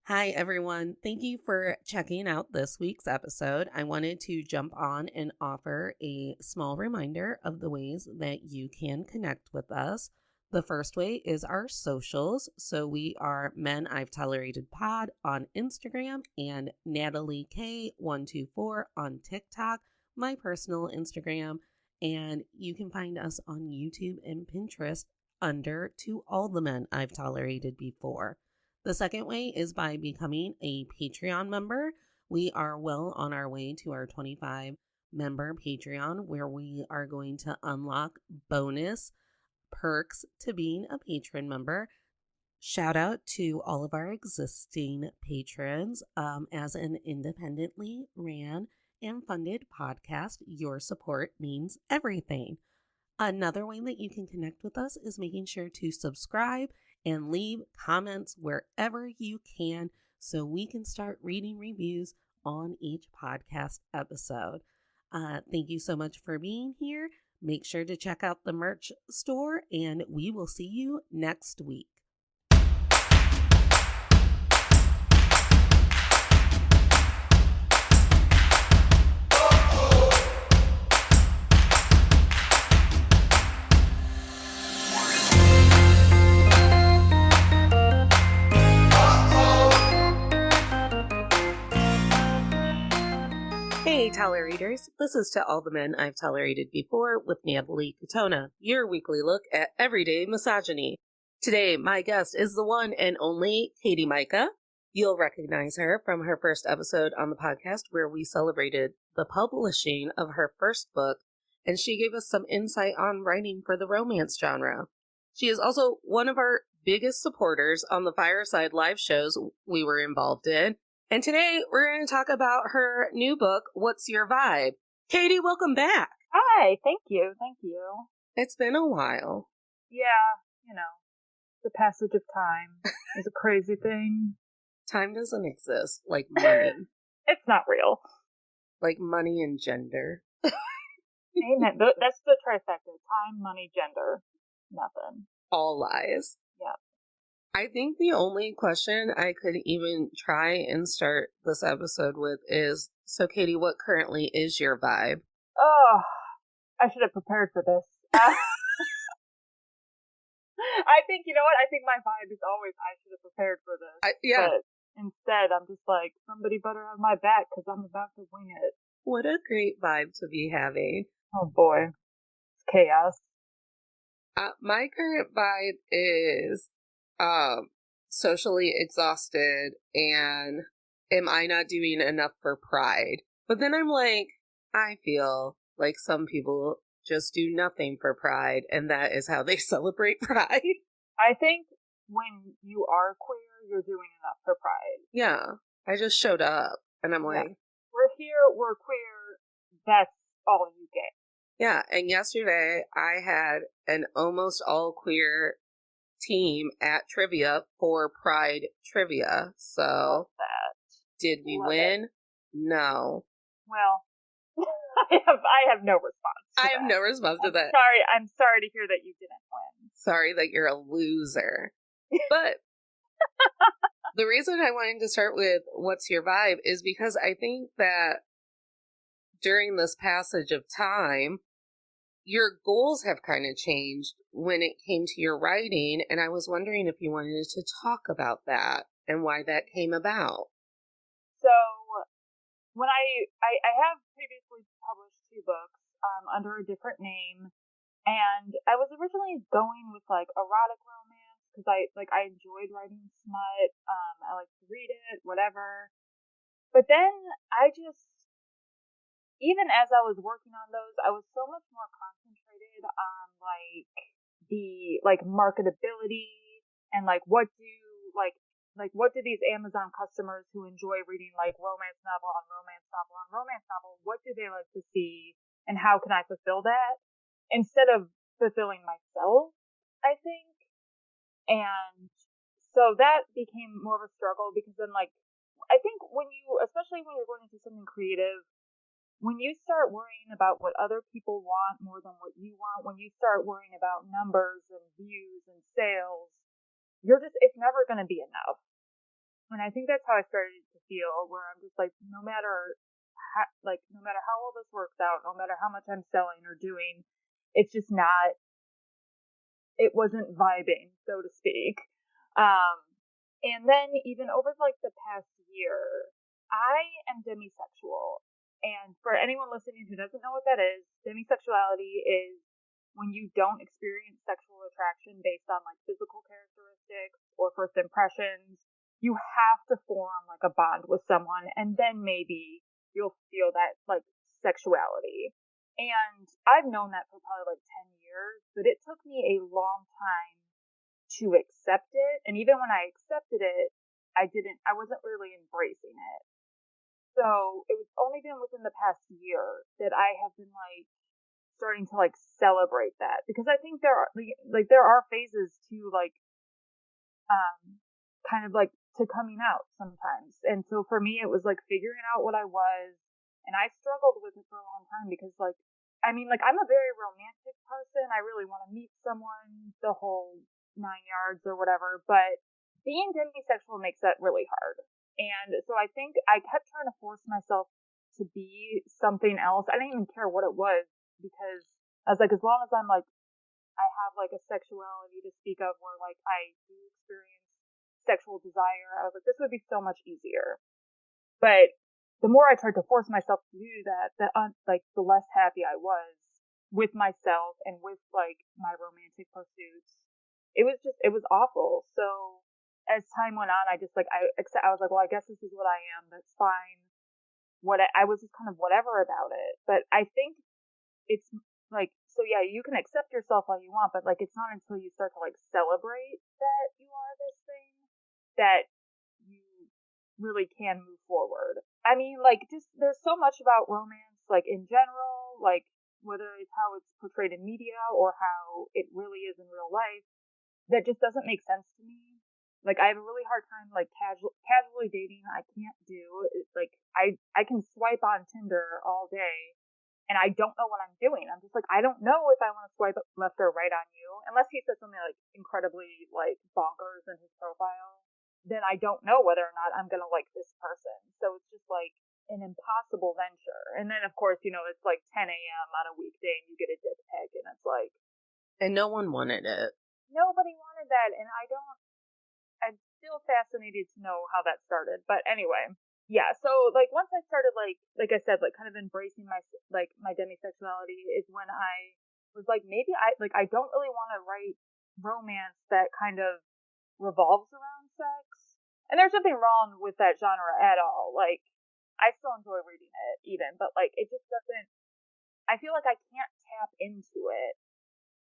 Hi, everyone. Thank you for checking out this week's episode. I wanted to jump on and offer a small reminder of the ways that you can connect with us. The first way is our socials. So we are Men I've Tolerated Pod on Instagram and Natalie K124 on TikTok, my personal Instagram. And you can find us on YouTube and Pinterest under To All the Men I've Tolerated Before. The second way is by becoming a Patreon member. We are well on our way to our 25 member Patreon, where we are going to unlock bonus perks to being a patron member. Shout out to all of our existing patrons. As an independently ran and funded podcast, your support means everything. Another way that you can connect with us is making sure to subscribe and leave comments wherever you can so we can start reading reviews on each podcast episode. Thank you so much for being here. Make sure to check out the merch store, and we will see you next week. Hey, Tolerators. This is To All the Men I've Tolerated Before with Natalie Katona, your weekly look at everyday misogyny. Today, my guest is the one and only Katie Majka. You'll recognize her from her first episode on the podcast where we celebrated the publishing of her first book, and she gave us some insight on writing for the romance genre. She is also one of our biggest supporters on the Fireside live shows we were involved in. And today we're going to talk about her new book, What's Your Vibe? Katie, welcome back. Hi, thank you. It's been a while. Yeah, the passage of time is a crazy thing. Time doesn't exist like money. It's not real. Like money and gender. Amen. That's the trifecta. Time, money, gender. Nothing. All lies. Yeah. I think the only question I could even try and start this episode with is, so Katie, what currently is your vibe? Oh, I should have prepared for this. I think, you know what? I think my vibe is always, I should have prepared for this. Yeah. But instead, I'm just like, somebody better have my back because I'm about to wing it. What a great vibe to be having. Oh boy. It's chaos. My current vibe is socially exhausted and am I not doing enough for pride? But then I'm like, I feel like some people just do nothing for pride, and that is how they celebrate pride. I think when you are queer, you're doing enough for pride. Yeah. I just showed up and I'm like, we're here, we're queer, that's all you get. Yeah, and yesterday I had an almost all queer team at trivia for Pride Trivia. So, did we win? No. Well, I have no response. I have no response to that. I'm sorry to hear that you didn't win. Sorry that you're a loser. But the reason I wanted to start with What's Your Vibe is because I think that during this passage of time, your goals have kind of changed when it came to your writing, and I was wondering if you wanted to talk about that and why that came about. So, when I have previously published 2 books under a different name, and I was originally going with like erotic romance because I enjoyed writing smut. I like to read it, whatever. But then I just, even as I was working on those, I was so much more concentrated on the marketability and what do these Amazon customers who enjoy reading romance novel on romance novel on romance novel, what do they like to see and how can I fulfill that instead of fulfilling myself, I think. And so that became more of a struggle because then I think especially when you're going into something creative, when you start worrying about what other people want more than what you want, when you start worrying about numbers and views and sales, it's never going to be enough. And I think that's how I started to feel, where I'm just like, no matter no matter how all this works out, no matter how much I'm selling or doing, it's just not, it wasn't vibing, so to speak. Um, and then even over like the past year, I am demisexual. And for anyone listening who doesn't know what that is, demisexuality is when you don't experience sexual attraction based on like physical characteristics or first impressions. You have to form like a bond with someone, and then maybe you'll feel that like sexuality. And I've known that for probably like 10 years, but it took me a long time to accept it. And even when I accepted it, I wasn't really embracing it. So it was only been within the past year that I have been like starting to like celebrate that, because I think there are like there are phases to like kind of like to coming out sometimes. And so for me, it was like figuring out what I was, and I struggled with it for a long time because like, I mean, like I'm a very romantic person. I really want to meet someone, the whole 9 yards or whatever, but being demisexual makes that really hard. And so I think I kept trying to force myself to be something else. I didn't even care what it was, because I was like, as long as I'm like, I have like a sexuality to speak of where like I do experience sexual desire, I was like, this would be so much easier. But the more I tried to force myself to do that, like the less happy I was with myself and with like my romantic pursuits. It was awful. So as time went on, I just like, I was like, well, I guess this is what I am. That's fine. I was just kind of whatever about it. But I think it's like, so yeah, you can accept yourself all you want, but like it's not until you start to like celebrate that you are this thing that you really can move forward. I mean, like, just there's so much about romance, like in general, like whether it's how it's portrayed in media or how it really is in real life, that just doesn't make sense to me. Like, I have a really hard time like casually dating. I can't do. It's like I can swipe on Tinder all day and I don't know what I'm doing. I'm just like, I don't know if I want to swipe left or right on you, unless he says something like incredibly like bonkers in his profile. Then I don't know whether or not I'm gonna like this person. So it's just like an impossible venture. And then of course, you know, it's like 10 a.m. on a weekday and you get a dick pic, and it's like, And no one wanted it. nobody wanted that, and I'm still fascinated to know how that started. But anyway, yeah. So like once I started like I said, like kind of embracing my demisexuality is when I was like, maybe I don't really want to write romance that kind of revolves around sex. And there's nothing wrong with that genre at all. Like I still enjoy reading it even, but like it just doesn't, I feel like I can't tap into it.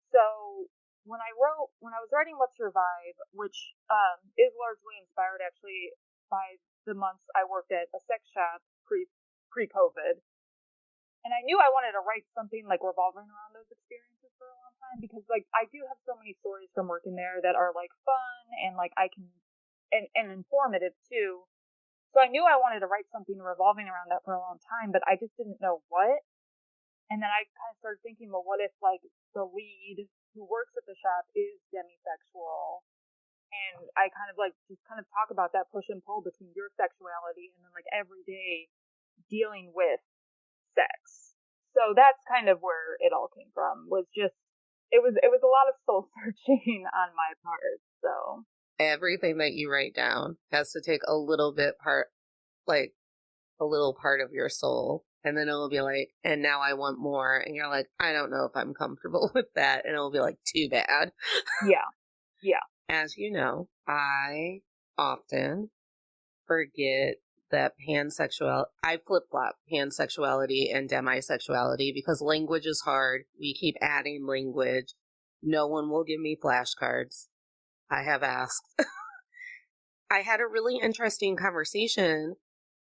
So when I was writing Let's Survive, which is largely inspired actually by the months I worked at a sex shop pre COVID, and I knew I wanted to write something like revolving around those experiences for a long time, because like I do have so many stories from working there that are like fun and like I can and informative too. So I knew I wanted to write something revolving around that for a long time, but I just didn't know what. And then I kind of started thinking, well, what if like the lead who works at the shop is demisexual? And I kind of like just kind of talk about that push and pull between your sexuality and then like every day dealing with sex. So that's kind of where it all came from. Was just it was a lot of soul searching on my part. So Everything that you write down has to take a little bit like a little part of your soul. And then it'll be like, and now I want more. And you're like, I don't know if I'm comfortable with that. And it'll be like, too bad. yeah, yeah. As you know, I often forget that I flip flop pansexuality and demisexuality because language is hard. We keep adding language. No one will give me flashcards. I have asked. I had a really interesting conversation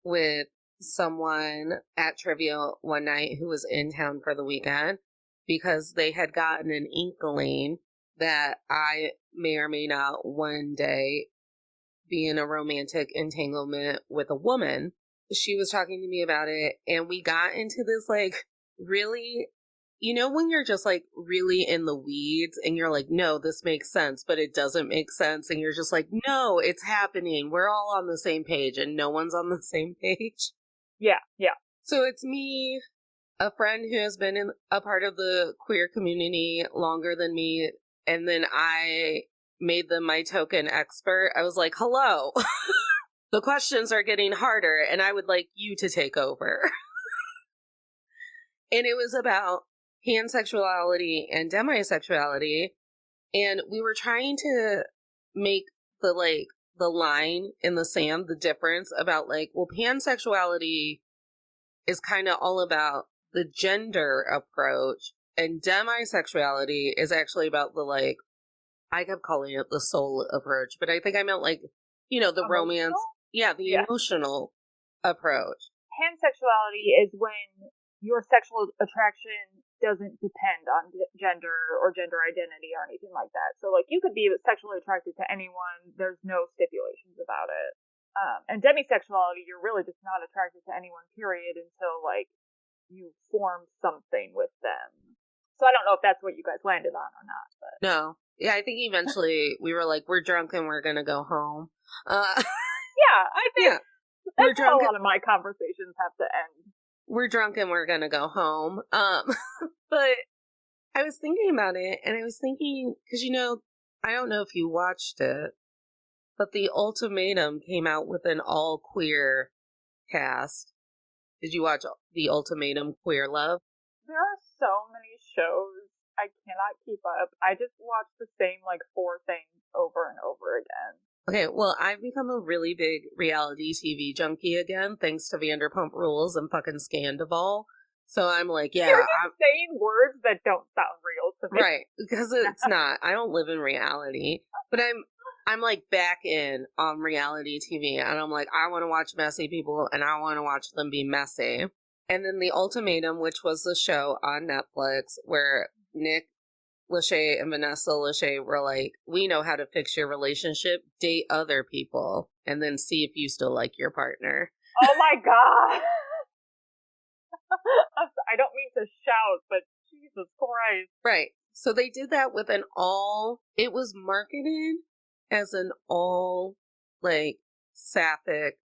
with someone at trivia one night who was in town for the weekend because they had gotten an inkling that I may or may not one day be in a romantic entanglement with a woman. She was talking to me about it, and we got into this like really you know, when you're just like really in the weeds and you're like, no, this makes sense, but it doesn't make sense. And you're just like, no, it's happening. We're all on the same page and no one's on the same page. Yeah, yeah. So it's me, a friend who has been in a part of the queer community longer than me. And then I made them my token expert. I was like, hello, the questions are getting harder and I would like you to take over. And it was about pansexuality and demisexuality. And we were trying to make the line in the sand, the difference about like, well, pansexuality is kind of all about the gender approach, and demisexuality is actually about the like, I kept calling it the soul approach, but I think I meant like, you know, the Emotional? romance. Yeah, the emotional approach. Pansexuality is when your sexual attraction doesn't depend on gender or gender identity or anything like that. So, like, you could be sexually attracted to anyone. There's no stipulations about it. And demisexuality, you're really just not attracted to anyone, period, until, like, you form something with them. So I don't know if that's what you guys landed on or not. But No. Yeah, I think eventually we were like, we're drunk and we're going to go home. Yeah, I think that's how a lot of my conversations have to end. We're drunk and we're going to go home. But I was thinking about it, and I was thinking, because, you know, I don't know if you watched it, but The Ultimatum came out with an all-queer cast. Did you watch The Ultimatum Queer Love? There are so many shows I cannot keep up. I just watch the same, like, 4 things over and over again. Okay, well, I've become a really big reality TV junkie again, thanks to Vanderpump Rules and fucking Scandival. So I'm like, yeah. You're just saying words that don't sound real to me. Right, because it's not. I don't live in reality. But I'm like back in on reality TV, and I'm like, I want to watch messy people, and I want to watch them be messy. And then The Ultimatum, which was the show on Netflix where Nick Lachey and Vanessa Lachey were like, we know how to fix your relationship, date other people, and then see if you still like your partner. Oh my god! I don't mean to shout, but Jesus Christ. Right. So they did that with it was marketed as an all, like, sapphic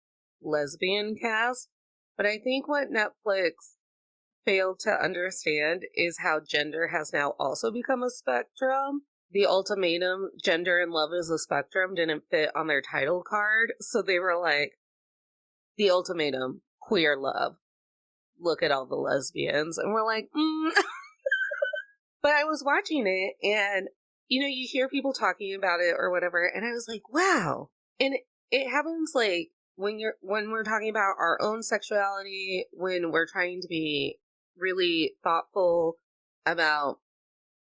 lesbian cast. But I think what Netflix failed to understand is how gender has now also become a spectrum. The Ultimatum, gender and love is a spectrum, didn't fit on their title card. So they were like, The Ultimatum, queer love. Look at all the lesbians. And we're like, But I was watching it, and, you know, you hear people talking about it or whatever, and I was like, wow. And it happens, like, when we're talking about our own sexuality, when we're trying to be really thoughtful about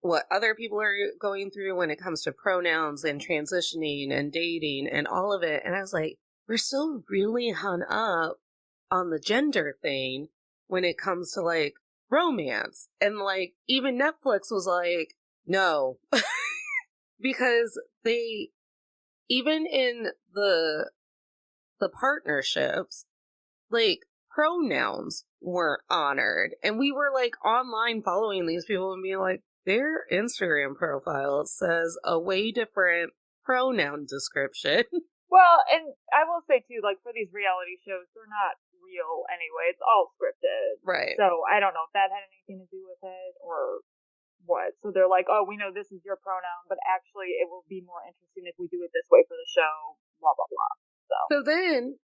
what other people are going through when it comes to pronouns and transitioning and dating and all of it. And I was like, we're still really hung up on the gender thing when it comes to, like, romance. And, like, even Netflix was like, no. Because they, even in the partnerships, like, pronouns weren't honored. And we were, like, online following these people and being like, their Instagram profile says a way different pronoun description. Well, and I will say, too, like, for these reality shows, they're not real anyway. It's all scripted. Right. So I don't know if that had anything to do with it or what. So they're like, oh, we know this is your pronoun, but actually it will be more interesting if we do it this way for the show, blah, blah, blah. So then,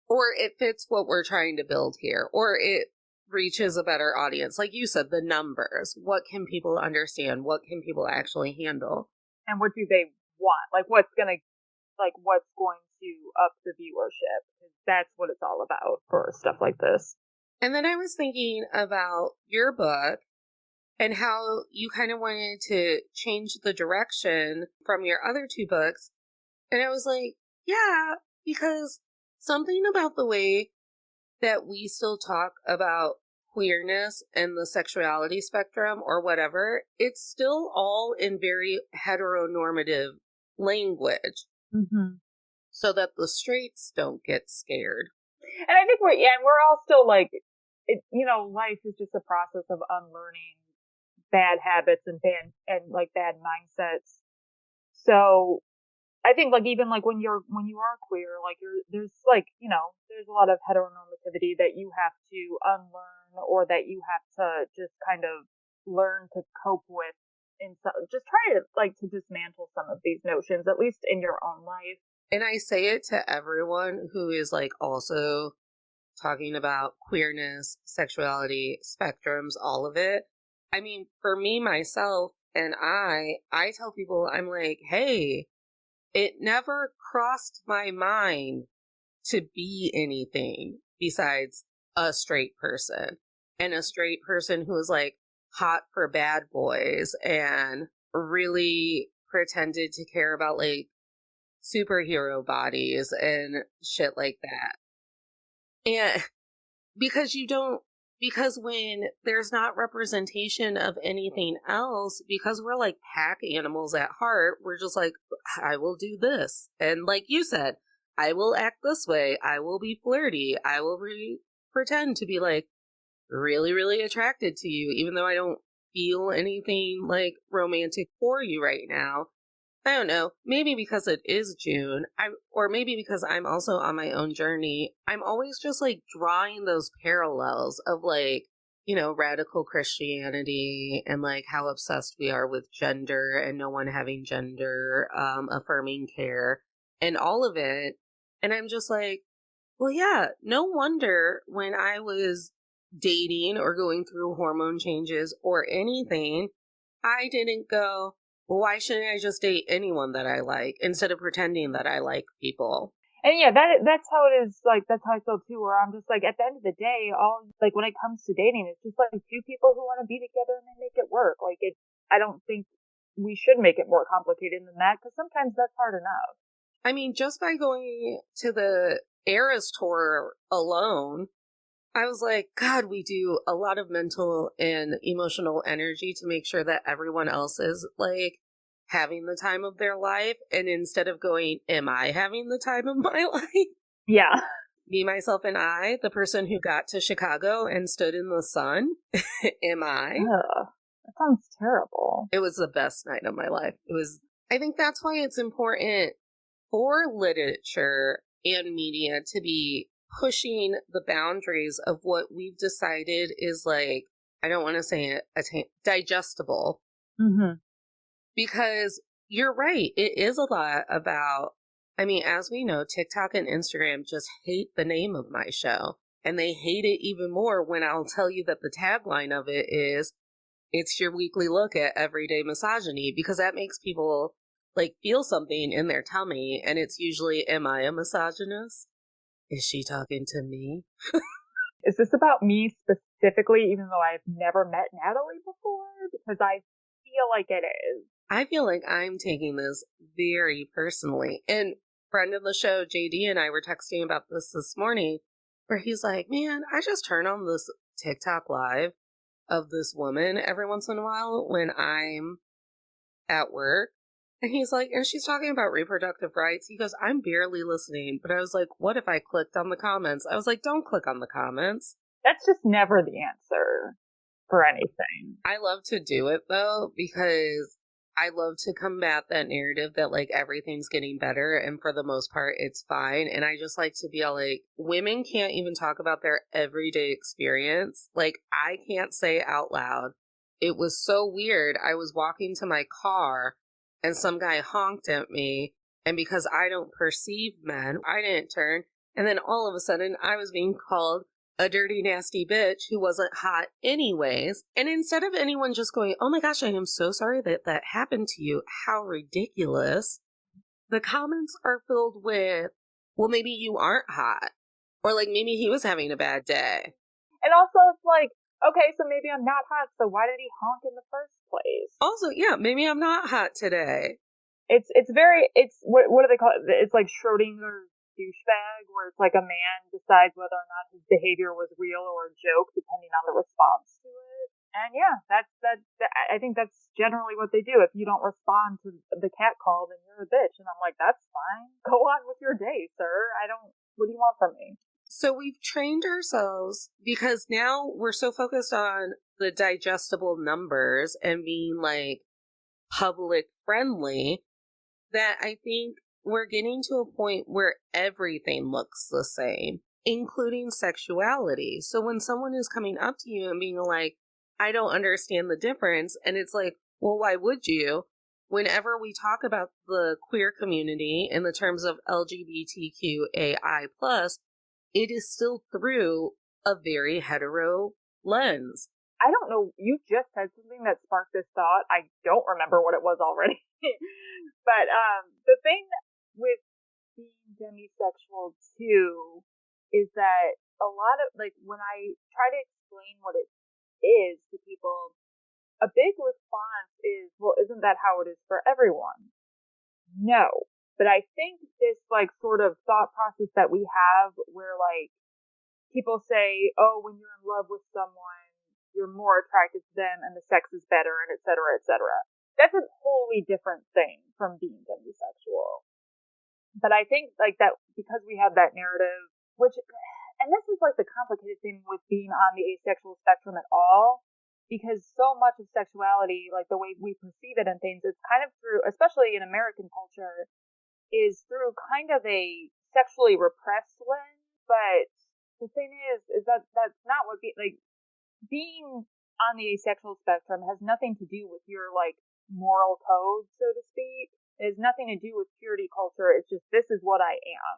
or it fits what we're trying to build here, or it reaches a better audience. Like you said, the numbers. What can people understand? What can people actually handle? And what do they want? Like, what's going to up the viewership? Because that's what it's all about for stuff like this. And then I was thinking about your book and how you kind of wanted to change the direction from your other 2 books. And I was like, yeah, because something about the way that we still talk about queerness and the sexuality spectrum or whatever, it's still all in very heteronormative language. Mm-hmm. So that the straights don't get scared. And I think we're all still like, life is just a process of unlearning bad habits and bad mindsets. So I think like even like when you are queer, like there's like, there's a lot of heteronormativity that you have to unlearn, or that you have to just kind of learn to cope with, just try to like to dismantle some of these notions, at least in your own life. And I say it to everyone who is like also talking about queerness, sexuality, spectrums, all of it. I mean, for me, myself, and I tell people, I'm like, hey, it never crossed my mind to be anything besides a straight person, and a straight person who was like hot for bad boys and really pretended to care about like superhero bodies and shit like that. And because when there's not representation of anything else, because we're like pack animals at heart, we're just like, I will do this. And like you said, I will act this way. I will be flirty. I will pretend to be like really, really attracted to you, even though I don't feel anything like romantic for you right now. I don't know, maybe because it is June, or maybe because I'm also on my own journey, I'm always just like drawing those parallels of like, radical Christianity and like how obsessed we are with gender and no one having gender affirming care and all of it. And I'm just like, well, yeah, no wonder when I was dating or going through hormone changes or anything, I didn't go, well, why shouldn't I just date anyone that I like instead of pretending that I like people? And yeah, that's how it is. Like, that's how I feel too, where I'm just like, at the end of the day, all like when it comes to dating, it's just like two people who want to be together and they make it work. Like I don't think we should make it more complicated than that, because sometimes that's hard enough. I mean, just by going to the Eras tour alone, I was like, God, we do a lot of mental and emotional energy to make sure that everyone else is like having the time of their life. And instead of going, am I having the time of my life? Yeah. Me, myself, and I, the person who got to Chicago and stood in the sun, am I? Ugh, that sounds terrible. It was the best night of my life. I think that's why it's important for literature and media to be pushing the boundaries of what we've decided is like, I don't want to say it, digestible. Mm-hmm. Because you're right. It is a lot about, I mean, as we know, TikTok and Instagram just hate the name of my show. And they hate it even more when I'll tell you that the tagline of it is, it's your weekly look at everyday misogyny, because that makes people like feel something in their tummy. And it's usually, am I a misogynist? Is she talking to me? Is this about me specifically, even though I've never met Natalie before? Because I feel like it is. I feel like I'm taking this very personally. And friend of the show, JD, and I were texting about this morning, where he's like, man, I just turn on this TikTok live of this woman every once in a while when I'm at work. And he's like, and she's talking about reproductive rights. He goes, I'm barely listening. But I was like, what if I clicked on the comments? I was like, don't click on the comments. That's just never the answer for anything. I love to do it though, because I love to combat that narrative that like everything's getting better and for the most part it's fine. And I just like to be all like, women can't even talk about their everyday experience. Like, I can't say out loud, it was so weird. I was walking to my car and some guy honked at me. And because I don't perceive men, I didn't turn. And then all of a sudden I was being called a dirty, nasty bitch who wasn't hot anyways. And instead of anyone just going, oh my gosh, I am so sorry that that happened to you, how ridiculous, the comments are filled with, well, maybe you aren't hot. Or like, maybe he was having a bad day. And also it's like, okay, so maybe I'm not hot, so why did he honk in the first place? Also, yeah, maybe I'm not hot today. It's what do they call it? It's like Schrodinger's douchebag, where it's like a man decides whether or not his behavior was real or a joke depending on the response to it. And yeah, I think that's generally what they do. If you don't respond to the cat call, then you're a bitch. And I'm like, that's fine. Go on with your day, sir. What do you want from me? So we've trained ourselves because now we're so focused on the digestible numbers and being like public friendly that I think we're getting to a point where everything looks the same, including sexuality. So when someone is coming up to you and being like, I don't understand the difference, and it's like, well, why would you? Whenever we talk about the queer community in the terms of LGBTQAI plus, it is still through a very hetero lens. I don't know. You just said something that sparked this thought. I don't remember what it was already. But the thing with being demisexual too is that a lot of, like, when I try to explain what it is to people, a big response is, well, isn't that how it is for everyone? No. But I think this, like, sort of thought process that we have where, like, people say, oh, when you're in love with someone, you're more attracted to them and the sex is better, and et cetera, et cetera. That's a wholly different thing from being demisexual. But I think, like, that because we have that narrative, which, and this is like the complicated thing with being on the asexual spectrum at all, because so much of sexuality, like the way we perceive it and things, is kind of through, especially in American culture, is through kind of a sexually repressed lens. But the thing is that that's not what being on the asexual spectrum has nothing to do with your, like, moral code, so to speak. It has nothing to do with purity culture. It's just, this is what I am.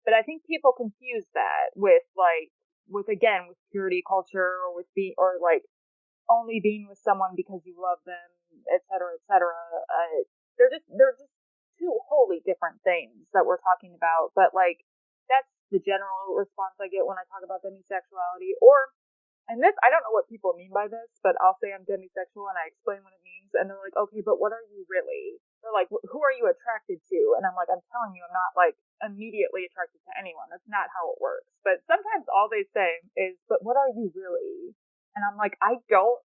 But I think people confuse that with, like, with purity culture, or with like only being with someone because you love them, et cetera, et cetera. They're just two wholly different things that we're talking about. But, like, that's the general response I get when I talk about demisexuality. And this, I don't know what people mean by this, but I'll say I'm demisexual and I explain what it means, and they're like, okay, but what are you really? They're like, who are you attracted to? And I'm like, I'm telling you, I'm not, like, immediately attracted to anyone. That's not how it works. But sometimes all they say is, but what are you really? And I'm like, I don't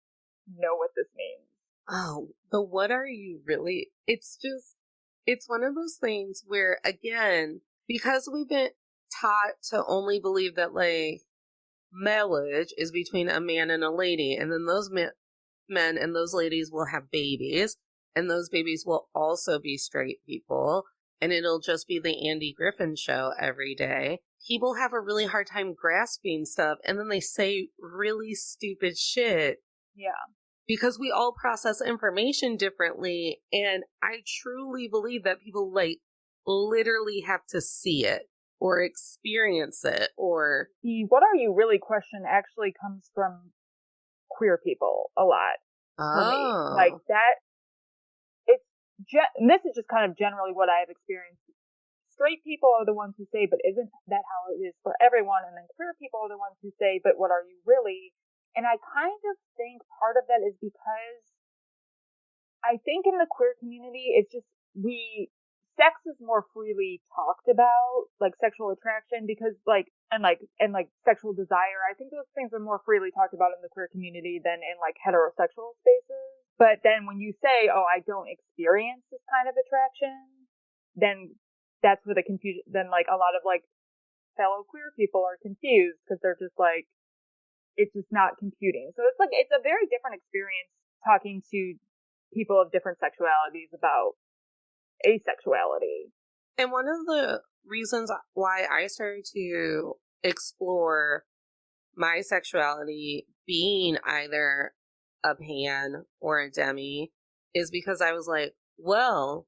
know what this means. Oh, but what are you really? It's one of those things where, again, because we've been taught to only believe that, like, marriage is between a man and a lady, and then those men and those ladies will have babies, and those babies will also be straight people, and it'll just be the Andy Griffin show every day. People have a really hard time grasping stuff, and then they say really stupid shit. Yeah. Because we all process information differently, and I truly believe that people, like, literally have to see it or experience it, or The what are you really question actually comes from queer people a lot for me. Like, that, and this is just kind of generally what I have experienced. Straight people are the ones who say, but isn't that how it is for everyone? And then queer people are the ones who say, but what are you really? And I kind of think part of that is because I think in the queer community, it's just, sex is more freely talked about, like sexual attraction, because, like, and sexual desire. I think those things are more freely talked about in the queer community than in, like, heterosexual spaces. But then when you say, oh, I don't experience this kind of attraction, then that's where the confusion, then, like, a lot of, like, fellow queer people are confused because they're just like, it's just not computing. So it's like, it's a very different experience talking to people of different sexualities about asexuality. And one of the reasons why I started to explore my sexuality being either a pan or a demi is because I was like, well,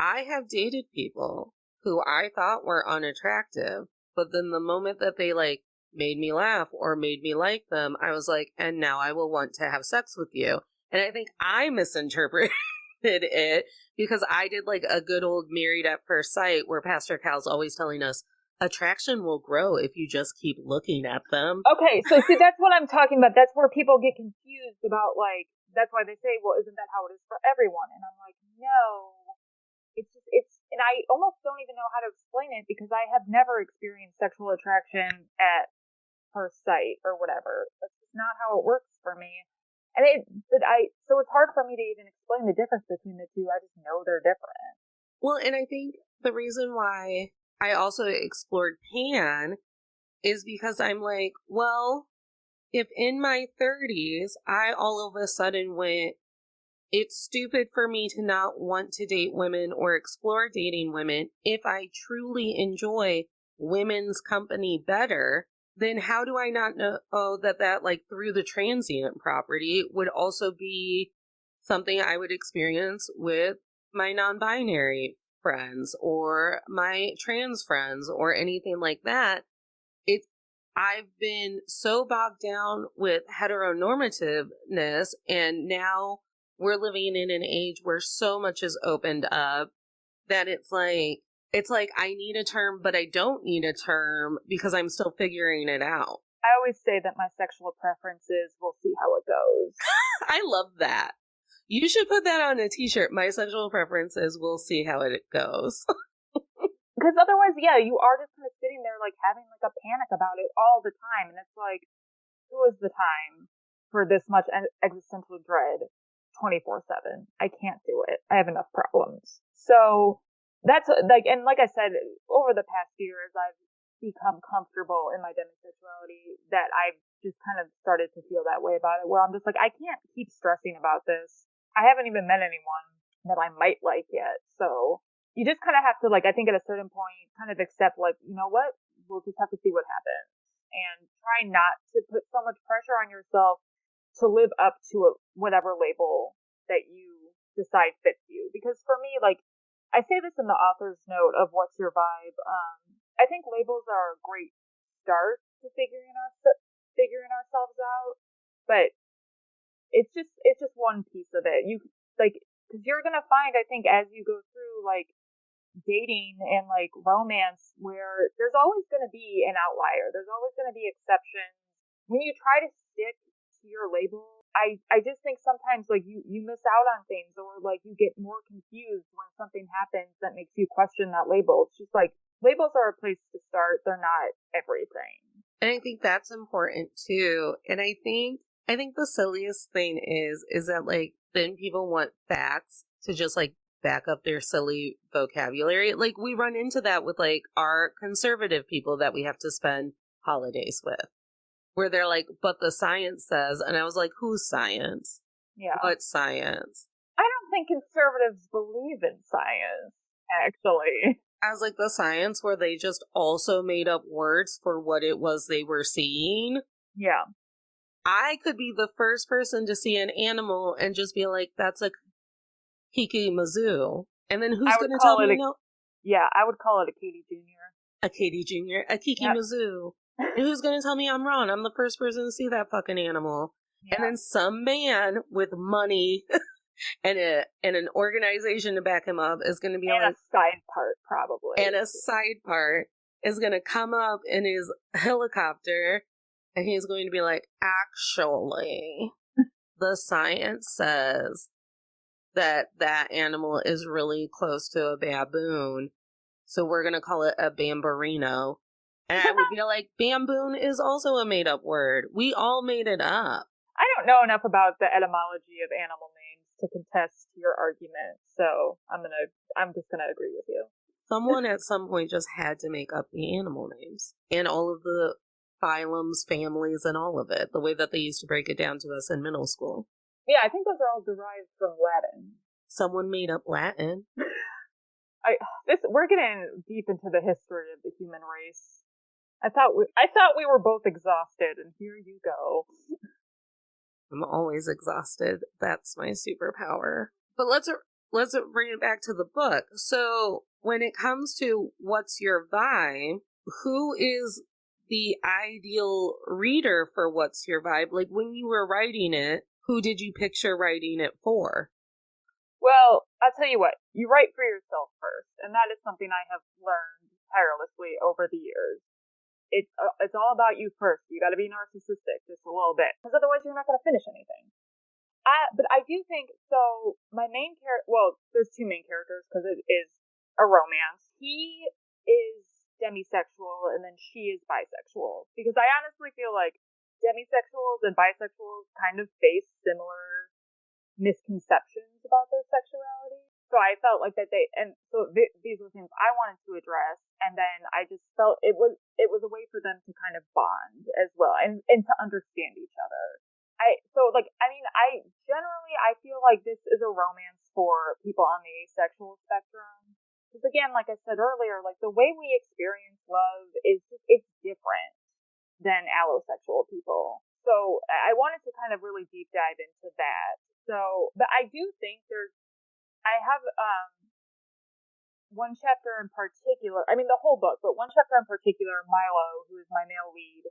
I have dated people who I thought were unattractive, but then the moment that they, like, made me laugh or made me like them, I was like, and now I will want to have sex with you. And I think I misinterpreted it because I did, like, a good old Married at First Sight where Pastor Cal's always telling us attraction will grow if you just keep looking at them. Okay, so see, that's what I'm talking about. That's where people get confused about, like, that's why they say, well, isn't that how it is for everyone? And I'm like, no. And I almost don't even know how to explain it because I have never experienced sexual attraction at first sight or whatever. That's just not how it works for me. So it's hard for me to even explain the difference between the two. I just know they're different. Well, and I think the reason why I also explored pan is because I'm like, well, if in my 30s, I all of a sudden went, it's stupid for me to not want to date women or explore dating women. If I truly enjoy women's company better, then how do I not know that like through the transient property would also be something I would experience with my non-binary friends or my trans friends or anything like that. I've been so bogged down with heteronormativeness, and now we're living in an age where so much is opened up that it's like I need a term, but I don't need a term because I'm still figuring it out. I always say that my sexual preferences, we'll see how it goes. I love that. You should put that on a t-shirt. My sexual preferences, we'll see how it goes. Because otherwise, yeah, you are just kind of sitting there, like, having, like, a panic about it all the time. And it's like, who is the time for this much existential dread 24/7? I can't do it. I have enough problems. So that's, like, and like I said, over the past years, I've become comfortable in my demisexuality that I've just kind of started to feel that way about it, where I'm just like, I can't keep stressing about this. I haven't even met anyone that I might like yet. So you just kind of have to, like, I think at a certain point, kind of accept, like, you know what? We'll just have to see what happens. And try not to put so much pressure on yourself to live up to whatever label that you decide fits you. Because for me, like, I say this in the author's note of What's Your Vibe? I think labels are a great start to figuring ourselves out, but it's just one piece of it. You, like, because you're gonna find, I think, as you go through, like, dating and, like, romance, where there's always going to be an outlier. There's always going to be exceptions. When you try to stick to your label, I just think sometimes, like, you miss out on things, or, like, you get more confused when something happens that makes you question that label. It's just like, labels are a place to start. They're not everything. And I think that's important too. And I think the silliest thing is that, like, then people want facts to just, like, back up their silly vocabulary. Like, we run into that with, like, our conservative people that we have to spend holidays with, where they're like, but the science says, and I was like, whose science? Yeah. What science? I don't think conservatives believe in science, actually. I was like, the science where they just also made up words for what it was they were seeing. Yeah. I could be the first person to see an animal and just be like, that's a Kiki Mizzou. And then who's going to tell me no? Yeah, I would call it a Katie Jr. A Katie Jr., a Kiki Mizzou. And who's going to tell me I'm wrong? I'm the first person to see that fucking animal. Yeah. And then some man with money and an organization to back him up is going to be and like... a side part, probably. And a side part is going to come up in his helicopter, and he's going to be like, actually, the science says that animal is really close to a baboon, so we're going to call it a bamborino. And I would be like, bamboon is also a made-up word. We all made it up. I don't know enough about the etymology of animal names to contest your argument, so I'm just gonna agree with you. Someone at some point just had to make up the animal names and all of the phylums, families, and all of it, the way that they used to break it down to us in middle school. Yeah, I think those are all derived from Latin. Someone made up Latin. We're getting deep into the history of the human race. I thought we were both exhausted, and here you go. I'm always exhausted. That's my superpower. But let's bring it back to the book. So when it comes to What's Your Vibe, who is the ideal reader for What's Your Vibe? Like, when you were writing it, who did you picture writing it for? Well, I'll tell you what, you write for yourself first, and that is something I have learned tirelessly over the years. It's all about you first. You got to be narcissistic just a little bit, because otherwise you're not going to finish anything. But I do think, so my main character, well, there's two main characters because it is a romance. He is demisexual and then she is bisexual, because I honestly feel like demisexuals and bisexuals kind of face similar misconceptions about their sexuality. So I felt like that these were things I wanted to address, and then I just felt it was a way for them to kind of bond as well, and to understand each other. I feel like this is a romance for people on the asexual spectrum. Because again, like I said earlier, like the way we experience love it's different than allosexual people. So I wanted to kind of really deep dive into that. So, but I do think I have one chapter in particular, I mean the whole book, but one chapter in particular, Milo, who is my male lead,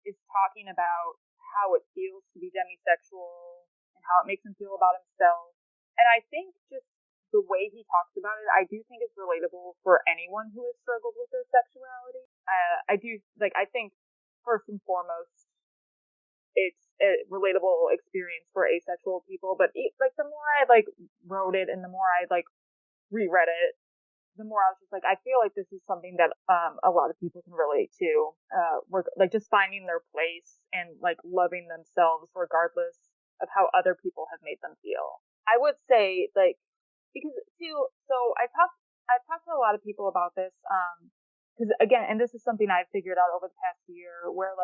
is talking about how it feels to be demisexual and how it makes him feel about himself. And I think just the way he talks about it, I do think it's relatable for anyone who has struggled with their sexuality. I think first and foremost, it's a relatable experience for asexual people. But the more I wrote it and the more I reread it, the more I was just I feel like this is something that a lot of people can relate to. Just finding their place and loving themselves regardless of how other people have made them feel. I would say because too. So I've talked to a lot of people about this. Because again, and this is something I've figured out over the past year, where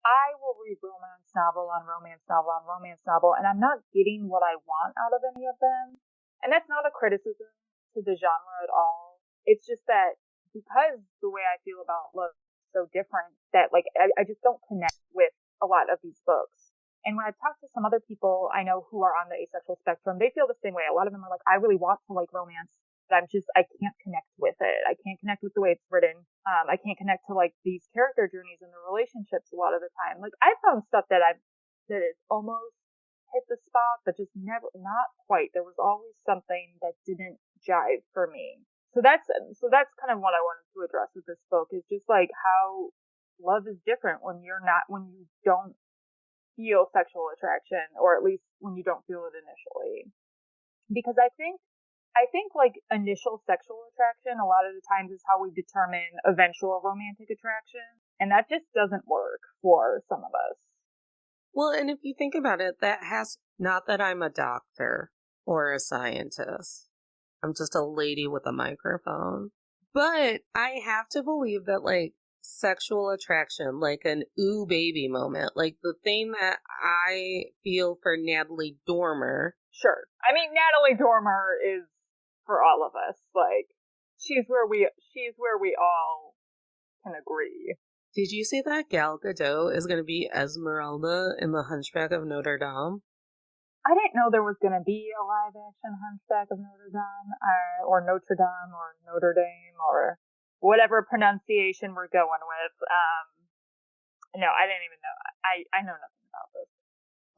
I will read romance novel on romance novel on romance novel, and I'm not getting what I want out of any of them. And that's not a criticism to the genre at all. It's just that because the way I feel about love is so different, that I just don't connect with a lot of these books. And when I've talked to some other people I know who are on the asexual spectrum, they feel the same way. A lot of them are I really want to romance, but I can't connect with it. I can't connect with the way it's written. I can't connect to these character journeys and the relationships a lot of the time. I found stuff that is almost hit the spot, but just never, not quite. There was always something that didn't jive for me. So that's kind of what I wanted to address with this book, is just how love is different when you don't feel sexual attraction, or at least when you don't feel it initially. Because I think initial sexual attraction a lot of the times is how we determine eventual romantic attraction, and that just doesn't work for some of us. Well, and if you think about it, not that I'm a doctor or a scientist. I'm just a lady with a microphone. But I have to believe that sexual attraction, an ooh baby moment, the thing that I feel for Natalie Dormer. Sure. I mean, Natalie Dormer is for all of us. She's where we all can agree. Did you see that Gal Gadot is going to be Esmeralda in The Hunchback of Notre Dame? I didn't know there was going to be a live-action Hunchback of Notre Dame, or Notre Dame, or Notre Dame, or whatever pronunciation we're going with. No, I didn't even know. I know nothing about this.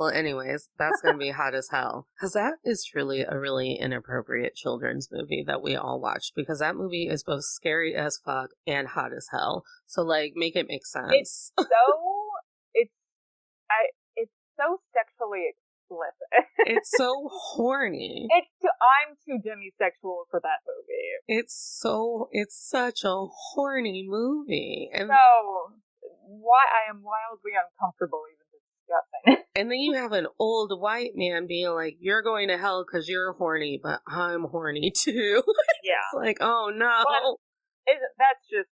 Well, anyways, that's going to be hot as hell. Because that is truly a really inappropriate children's movie that we all watched. Because that movie is both scary as fuck and hot as hell. So, make it make sense. It's so sexually explicit. It's so horny. I'm too demisexual for that movie. It's such a horny movie. And so, why I am wildly uncomfortable even discussing. And then you have an old white man being you're going to hell because you're horny, but I'm horny too. Yeah. It's oh no. Well, that's just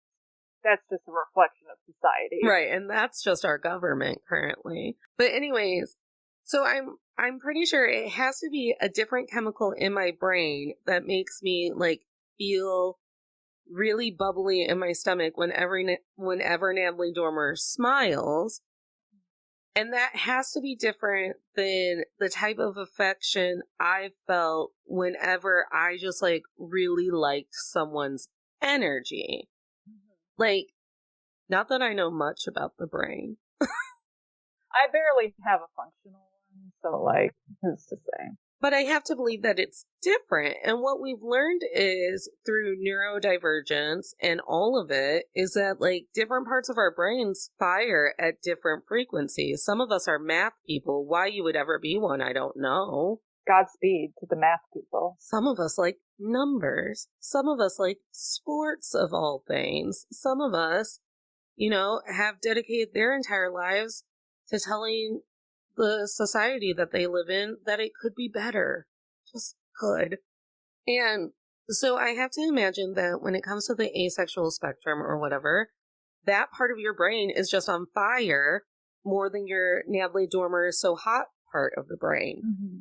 a reflection of society. Right, and that's just our government currently. But anyways, so I'm pretty sure it has to be a different chemical in my brain that makes me feel really bubbly in my stomach whenever Natalie Dormer smiles. And that has to be different than the type of affection I felt whenever I just really liked someone's energy. Mm-hmm. Not that I know much about the brain. I barely have a functional one, so who's to say? But I have to believe that it's different. And what we've learned is through neurodivergence and all of it is that different parts of our brains fire at different frequencies. Some of us are math people. Why you would ever be one, I don't know. Godspeed to the math people. Some of us like numbers. Some of us like sports of all things. Some of us, have dedicated their entire lives to telling the society that they live in that it could be better. Just could. And so I have to imagine that when it comes to the asexual spectrum or whatever, that part of your brain is just on fire more than your Natalie Dormer is so hot part of the brain. Mm-hmm.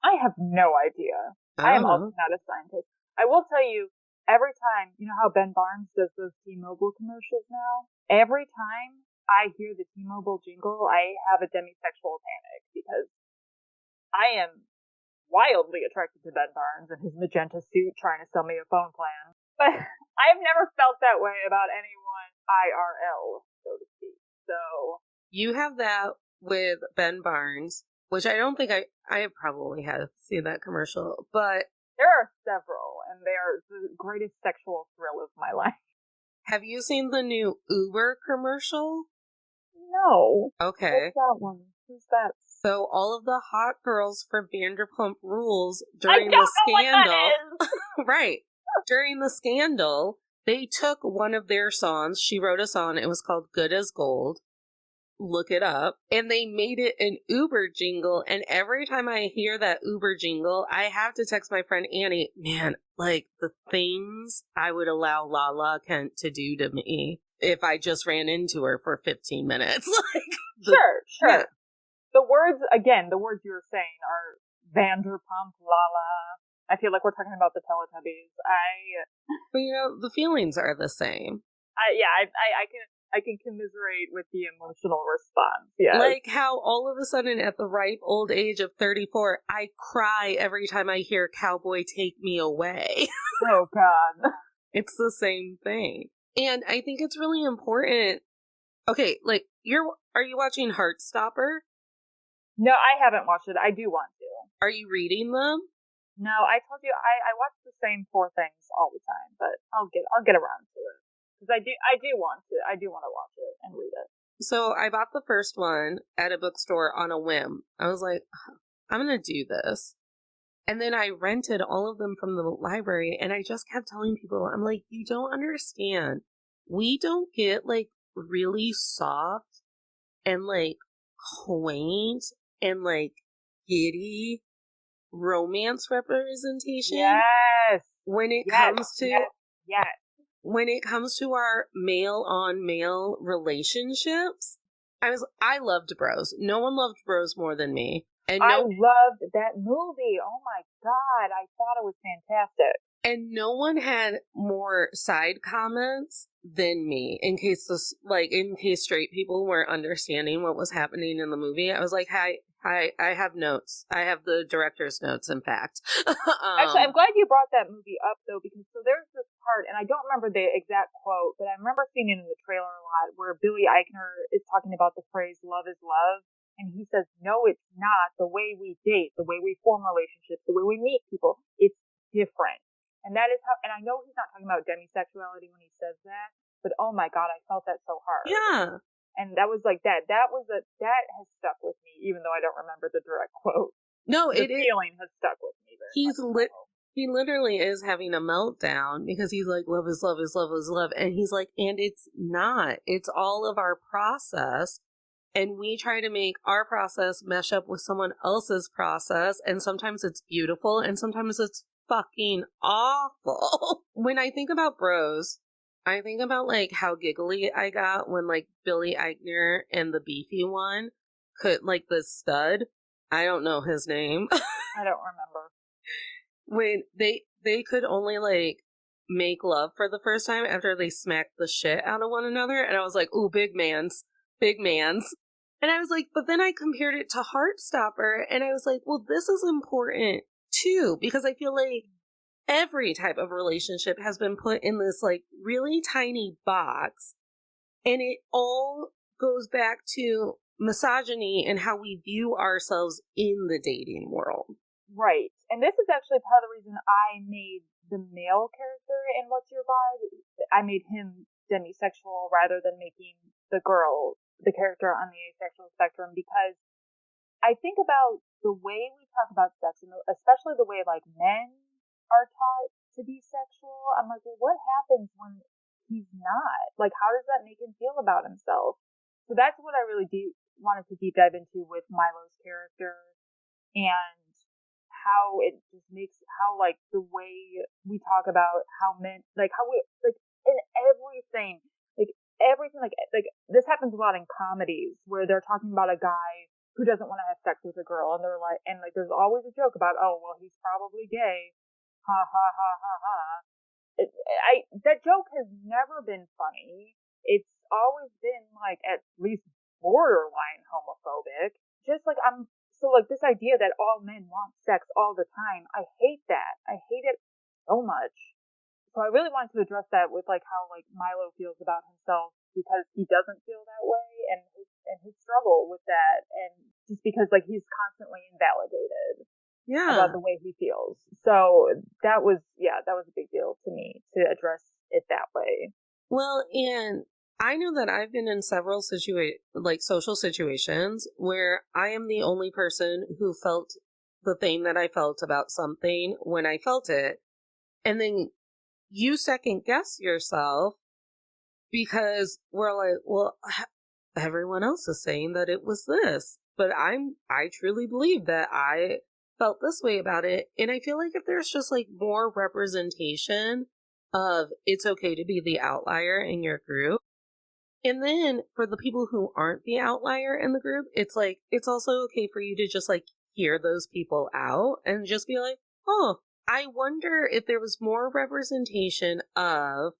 I have no idea. I am also not a scientist. I will tell you, every time, you know how Ben Barnes does those T-Mobile commercials now? Every time I hear the T-Mobile jingle, I have a demisexual panic because I am wildly attracted to Ben Barnes and his magenta suit trying to sell me a phone plan. But I've never felt that way about anyone IRL, so to speak. So you have that with Ben Barnes, which I don't think I probably have seen that commercial, but there are several, and they are the greatest sexual thrill of my life. Have you seen the new Uber commercial? No. Okay. What's that one? Who's that? So all of the hot girls from Vanderpump Rules during the scandal, right? During the scandal, they took one of their songs. She wrote a song. It was called "Good as Gold." Look it up. And they made it an Uber jingle. And every time I hear that Uber jingle, I have to text my friend Annie, man, like the things I would allow Lala Kent to do to me if I just ran into her for 15 minutes. Sure. Yeah. The words you were saying are Vanderpump, Lala. I feel like we're talking about the Teletubbies. But you know, the feelings are the same. I can commiserate with the emotional response. Yeah. Like how all of a sudden at the ripe old age of 34, I cry every time I hear Cowboy Take Me Away. Oh, God. It's the same thing. And I think it's really important. Okay, like, are you watching Heartstopper? No, I haven't watched it. I do want to. Are you reading them? No, I told you I watch the same 4 things all the time, but I'll get around to it. Because I do want to watch it and read it. So I bought the first one at a bookstore on a whim. I was like, I'm going to do this. And then I rented all of them from the library, and I just kept telling people, I'm like, you don't understand. We don't get like really soft and like quaint and like giddy romance representation. Yes. When it comes to yes. When it comes to our male on male relationships, I loved Bros. No one loved Bros more than me. And I loved that movie. Oh my God. I thought it was fantastic. And no one had more side comments than me in case straight people weren't understanding what was happening in the movie. I was like, hi, I have notes. I have the director's notes, in fact. Actually, I'm glad you brought that movie up, though, because so there's this part, and I don't remember the exact quote, but I remember seeing it in the trailer a lot, where Billy Eichner is talking about the phrase, love is love, and he says, no, it's not. The way we date, the way we form relationships, the way we meet people, it's different. And that is how, and I know he's not talking about demisexuality when he says that, but oh my God, I felt that so hard. Yeah. And that was like that has stuck with me, even though I don't remember the direct quote. No, the feeling has stuck with me very much. He literally is having a meltdown because he's like, love is love is love is love. And he's like, and it's not. It's all of our process. And we try to make our process mesh up with someone else's process. And sometimes it's beautiful and sometimes it's fucking awful. When I think about Bros, I think about like how giggly I got when like Billy Eichner and the beefy one could like the stud. I don't know his name. I don't remember. When they could only like make love for the first time after they smacked the shit out of one another. And I was like, ooh, big mans. And I was like, but then I compared it to Heartstopper and I was like, well, this is important too, because I feel like every type of relationship has been put in this like really tiny box, and it all goes back to misogyny and how we view ourselves in the dating world. Right. And this is actually part of the reason I made the male character in What's Your Vibe. I made him demisexual rather than making the girl the character on the asexual spectrum, because I think about the way we talk about sex, and especially the way like men are taught to be sexual. I'm like, well, what happens when he's not? Like, how does that make him feel about himself? So that's what I really wanted to deep dive into with Milo's character, and how it just makes, how, like, the way we talk about how men, like, how we, like, in everything, like, this happens a lot in comedies where they're talking about a guy who doesn't want to have sex with a girl, and they're like, and, like, there's always a joke about, oh, well, he's probably gay. Ha, ha, ha, ha, ha. That joke has never been funny. It's always been, like, at least borderline homophobic. Just like, so, like, this idea that all men want sex all the time, I hate that. I hate it so much. So I really wanted to address that with, like, how, like, Milo feels about himself, because he doesn't feel that way, and his struggle with that, and just because, like, he's constantly invalidated about the way he feels. So that was a big deal to me to address it that way. Well, and I know that I've been in several social situations where I am the only person who felt the thing that I felt about something when I felt it. And then you second guess yourself because we're like, well, everyone else is saying that it was this, but I truly believe that I felt this way about it. And I feel like if there's just like more representation of it's okay to be the outlier in your group. And then for the people who aren't the outlier in the group, it's like, it's also okay for you to just like hear those people out and just be like, oh, I wonder if there was more representation of,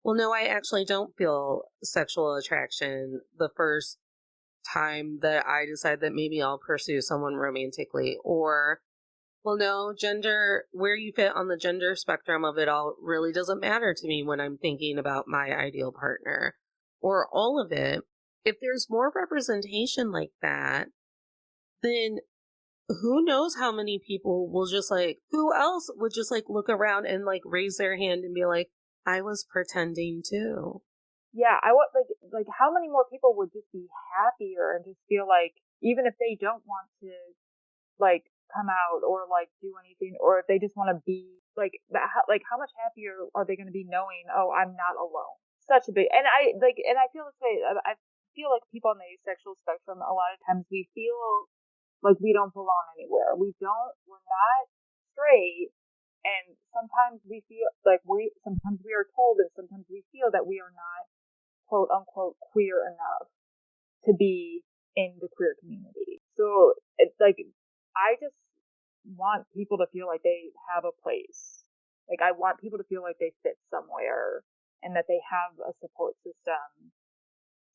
well, no, I actually don't feel sexual attraction the first time that I decide that maybe I'll pursue someone romantically. Or, well, no, gender, where you fit on the gender spectrum of it all really doesn't matter to me when I'm thinking about my ideal partner. Or all of it. If there's more representation like that, then who knows how many people will just like, who else would just like look around and like raise their hand and be like, I was pretending too. Yeah, I want, like how many more people would just be happier and just feel like, even if they don't want to, like, come out or like do anything, or if they just want to be like that, like how much happier are they going to be knowing, oh, I'm not alone? Such a big, and I feel this way. I feel like people on the asexual spectrum, a lot of times we feel like we don't belong anywhere. We're not straight, and sometimes we feel like sometimes we are told, and sometimes we feel that we are not, quote unquote, queer enough to be in the queer community. So it's like, I just want people to feel like they have a place. Like, I want people to feel like they fit somewhere and that they have a support system.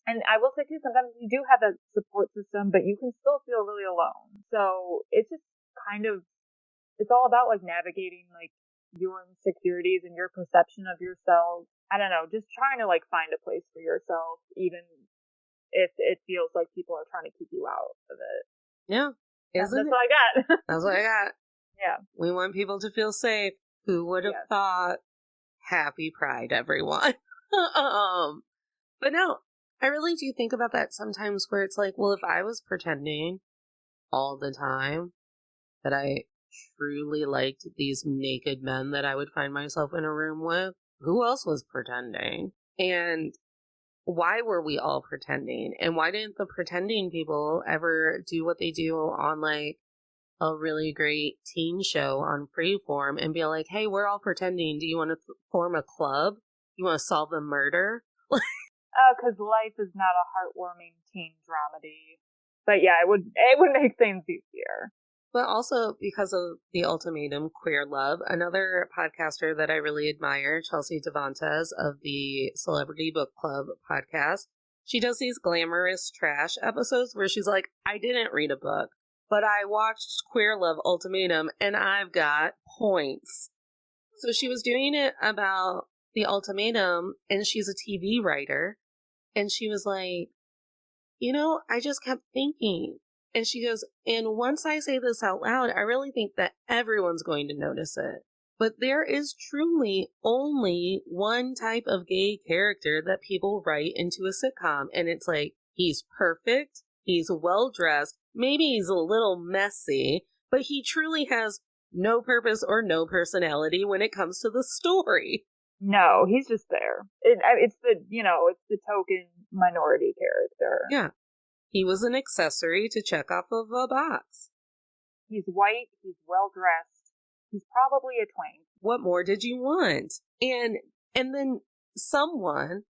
And I will say too, sometimes you do have a support system, but you can still feel really alone. So it's just kind of, it's all about like navigating like your insecurities and your perception of yourself. I don't know, just trying to like find a place for yourself, even if it feels like people are trying to keep you out of it. Yeah. That's what I got. That's what I got. Yeah. We want people to feel safe. Who would have thought? Happy Pride, everyone. But no, I really do think about that sometimes where it's like, well, if I was pretending all the time that I truly liked these naked men that I would find myself in a room with, who else was pretending? And why were we all pretending? And why didn't the pretending people ever do what they do on like a really great teen show on Freeform and be like, hey, we're all pretending. Do you want to form a club? You want to solve a murder? Because life is not a heartwarming teen dramedy. But yeah, it would make things easier. But also because of The Ultimatum, Queer Love, another podcaster that I really admire, Chelsea Devantes of the Celebrity Book Club podcast, she does these glamorous trash episodes where she's like, I didn't read a book, but I watched Queer Love Ultimatum and I've got points. So she was doing it about The Ultimatum, and she's a TV writer. And she was like, I just kept thinking. And she goes, and once I say this out loud, I really think that everyone's going to notice it. But there is truly only one type of gay character that people write into a sitcom. And it's like, he's perfect, he's well-dressed, maybe he's a little messy, but he truly has no purpose or no personality when it comes to the story. No, he's just there. It's the token minority character. Yeah. He was an accessory to check off of a box. He's white. He's well dressed. He's probably a twink. What more did you want? And then someone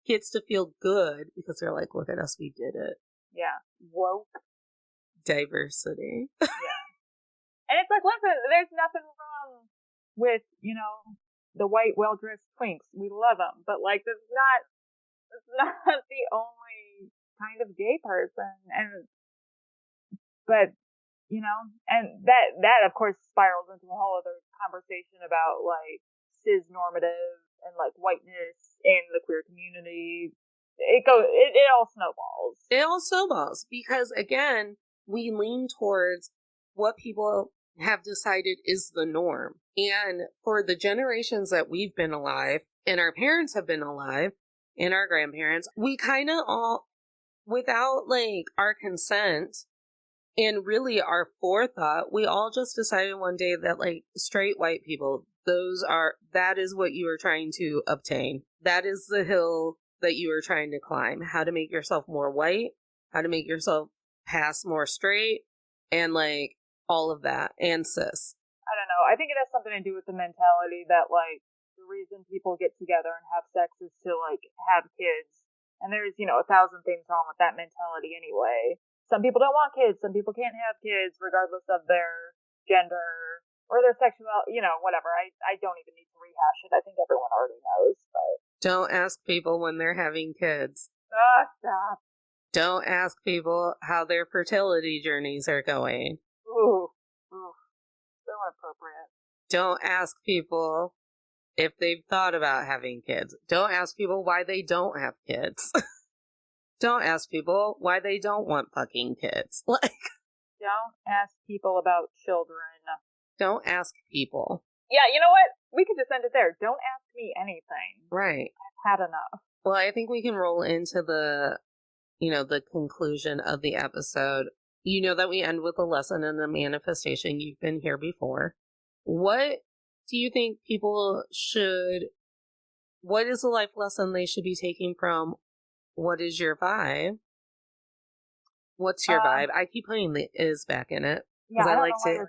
gets to feel good because they're like, look at us, we did it. Yeah. Woke. Diversity. Yeah. And it's like, listen, there's nothing wrong with, you know, the white, well-dressed twinks. We love them. But, like, that's not the only kind of gay person. But, you know, and that of course spirals into a whole other conversation about, like, cis-normative and, like, whiteness in the queer community. It all snowballs. It all snowballs because, again, we lean towards what people have decided is the norm. And for the generations that we've been alive, and our parents have been alive, and our grandparents, we kind of all, without, like, our consent and really our forethought, we all just decided one day that, like, straight white people, that is what you are trying to obtain. That is the hill that you are trying to climb. How to make yourself more white, how to make yourself pass more straight, and, like, all of that, and cis. I don't know. I think it has something to do with the mentality that, like, the reason people get together and have sex is to, like, have kids. And there's, you know, 1,000 things wrong with that mentality anyway. Some people don't want kids. Some people can't have kids regardless of their gender or their sexuality, you know, whatever. I don't even need to rehash it. I think everyone already knows. But don't ask people when they're having kids. Stop. Don't ask people how their fertility journeys are going. Ooh, so inappropriate. Don't ask people if they've thought about having kids. Don't ask people why they don't have kids. Don't ask people why they don't want fucking kids. Like, don't ask people about children. Don't ask people. Yeah, you know what? We could just end it there. Don't ask me anything. Right. I've had enough. Well, I think we can roll into the conclusion of the episode. You know that we end with a lesson and a manifestation. You've been here before. What do you think people what is the life lesson they should be taking from What Is Your Vibe? What's your vibe? I keep putting the is back in it. Yeah, I like to.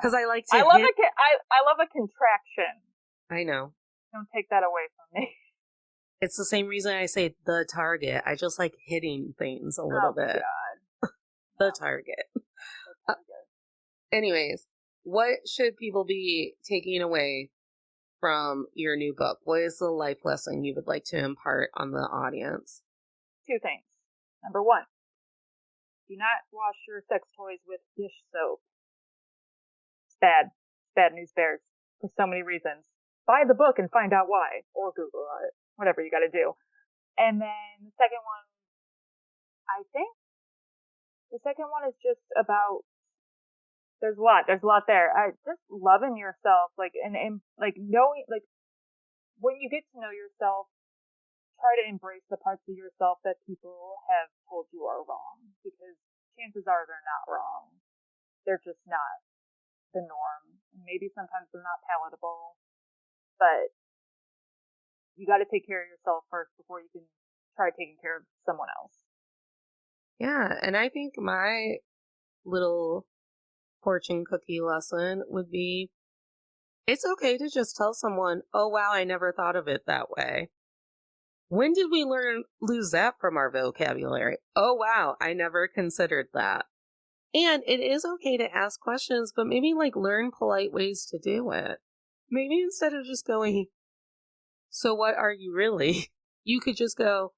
Because I like to. I love a contraction. I know. Don't take that away from me. It's the same reason I say the target. I just like hitting things a little bit. God. The target. Anyways, what should people be taking away from your new book? What is the life lesson you would like to impart on the audience? 2 things. Number 1, do not wash your sex toys with dish soap. It's bad. It's bad news bears for so many reasons. Buy the book and find out why. Or Google it. Whatever you gotta do. And then the second one, I think, the second one is just about, there's a lot there. Just loving yourself, like, and like, knowing, like, when you get to know yourself, try to embrace the parts of yourself that people have told you are wrong, because chances are they're not wrong. They're just not the norm. Maybe sometimes they're not palatable, but you got to take care of yourself first before you can try taking care of someone else. Yeah, and I think my little fortune cookie lesson would be, it's okay to just tell someone, oh wow, I never thought of it that way. When did we lose that from our vocabulary? Oh wow, I never considered that. And it is okay to ask questions, but maybe, like, learn polite ways to do it. Maybe instead of just going, so what are you really? You could just go,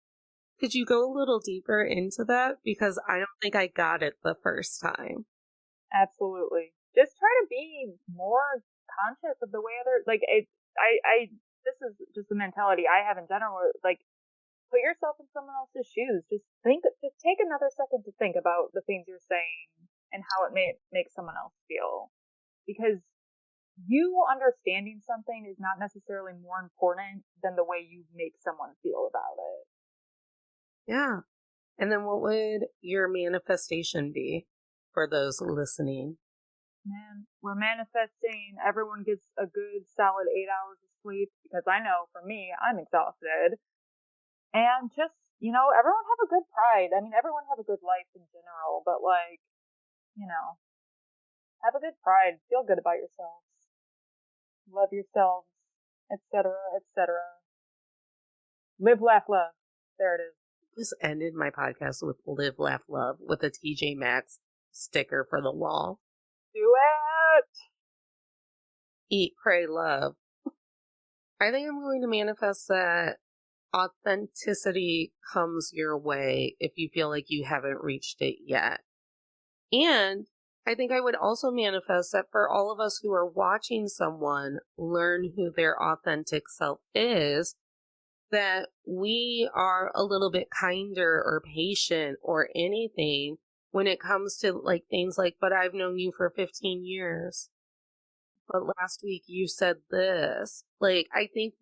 could you go a little deeper into that? Because I don't think I got it the first time. Absolutely. Just try to be more conscious of the way others, like, this is just the mentality I have in general, like, put yourself in someone else's shoes. Just take another second to think about the things you're saying and how it may make someone else feel. Because you understanding something is not necessarily more important than the way you make someone feel about it. Yeah. And then what would your manifestation be for those listening? Man, we're manifesting everyone gets a good solid 8 hours of sleep, because I know for me, I'm exhausted. And just, you know, everyone have a good pride. I mean, everyone have a good life in general, but, like, you know, Have a good pride. Feel good about yourselves. Love yourselves, etc., etc. Live, laugh, love. There it is. Just ended my podcast with Live, Laugh, Love with a TJ Maxx sticker for the wall. Do it! Eat, pray, love. I think I'm going to manifest that authenticity comes your way if you feel like you haven't reached it yet. And I think I would also manifest that for all of us who are watching someone learn who their authentic self is, that we are a little bit kinder or patient or anything when it comes to like things like, but I've known you for 15 years. But last week you said this. Like, I think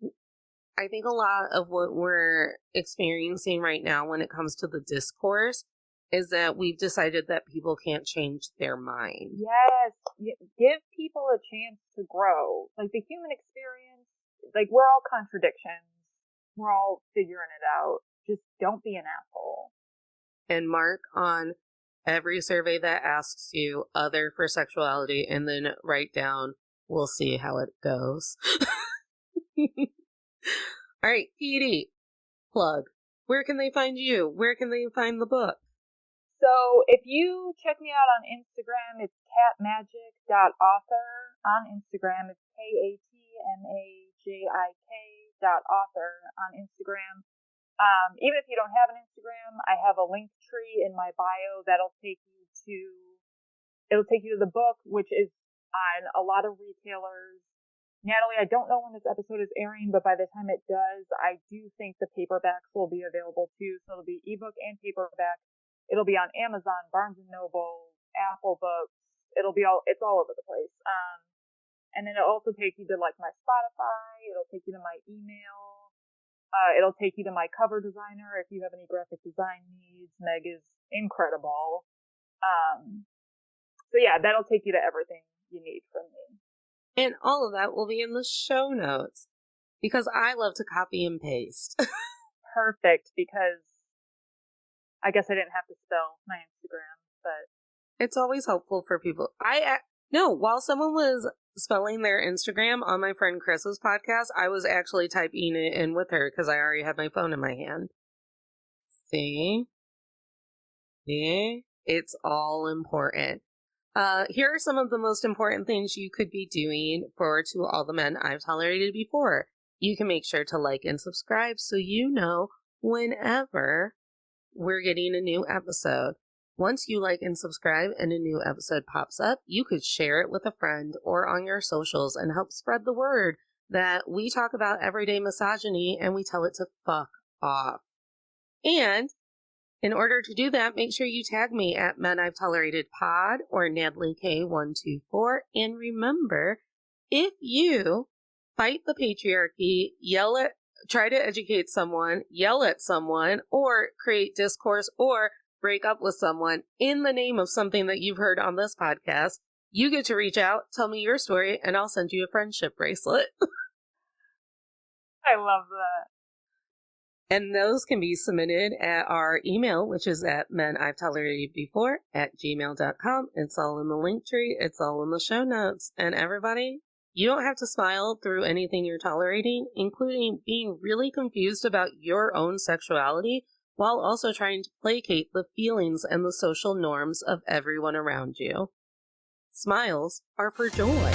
a lot of what we're experiencing right now when it comes to the discourse is that we've decided that people can't change their mind. Yes. Give people a chance to grow. Like, the human experience, like, we're all contradictions. We're all figuring it out. Just don't be an asshole. And mark on every survey that asks you other for sexuality and then write down, we'll see how it goes. All right, Petey, plug. Where can they find you? Where can they find the book? So if you check me out on Instagram, it's catmagic.author. On Instagram, it's katmajik.author on Instagram. Even if you don't have an Instagram, I have a link tree in my bio that'll take you to the book, which is on a lot of retailers. Natalie, I don't know when this episode is airing, but by the time it does, I do think the paperbacks will be available too. So it'll be ebook and paperback. It'll be on Amazon, Barnes & Noble, Apple Books. It's all over the place. And then it'll also take you to like my Spotify. It'll take you to my email. It'll take you to my cover designer if you have any graphic design needs. Meg is incredible. So yeah, that'll take you to everything you need from me. And all of that will be in the show notes because I love to copy and paste. Perfect, because I guess I didn't have to spell my Instagram, but it's always helpful for people. While someone was spelling their Instagram on my friend Chris's podcast, I was actually typing it in with her because I already had my phone in my hand. See? It's all important. Here are some of the most important things you could be doing to all the men I've tolerated before. You can make sure to like and subscribe so you know whenever we're getting a new episode. Once you like and subscribe and a new episode pops up, you could share it with a friend or on your socials and help spread the word that we talk about everyday misogyny and we tell it to fuck off. And in order to do that, make sure you tag me at Men I've Tolerated Pod or Natalie K124. And remember, if you fight the patriarchy, try to educate someone, yell at someone, or create discourse, or break up with someone in the name of something that you've heard on this podcast, you get to reach out, tell me your story, and I'll send you a friendship bracelet. I love that. And those can be submitted at our email, which is at menI'veToleratedBefore@gmail.com. It's all in the link tree. It's all in the show notes. And everybody, you don't have to smile through anything you're tolerating, including being really confused about your own sexuality while also trying to placate the feelings and the social norms of everyone around you. Smiles are for joy.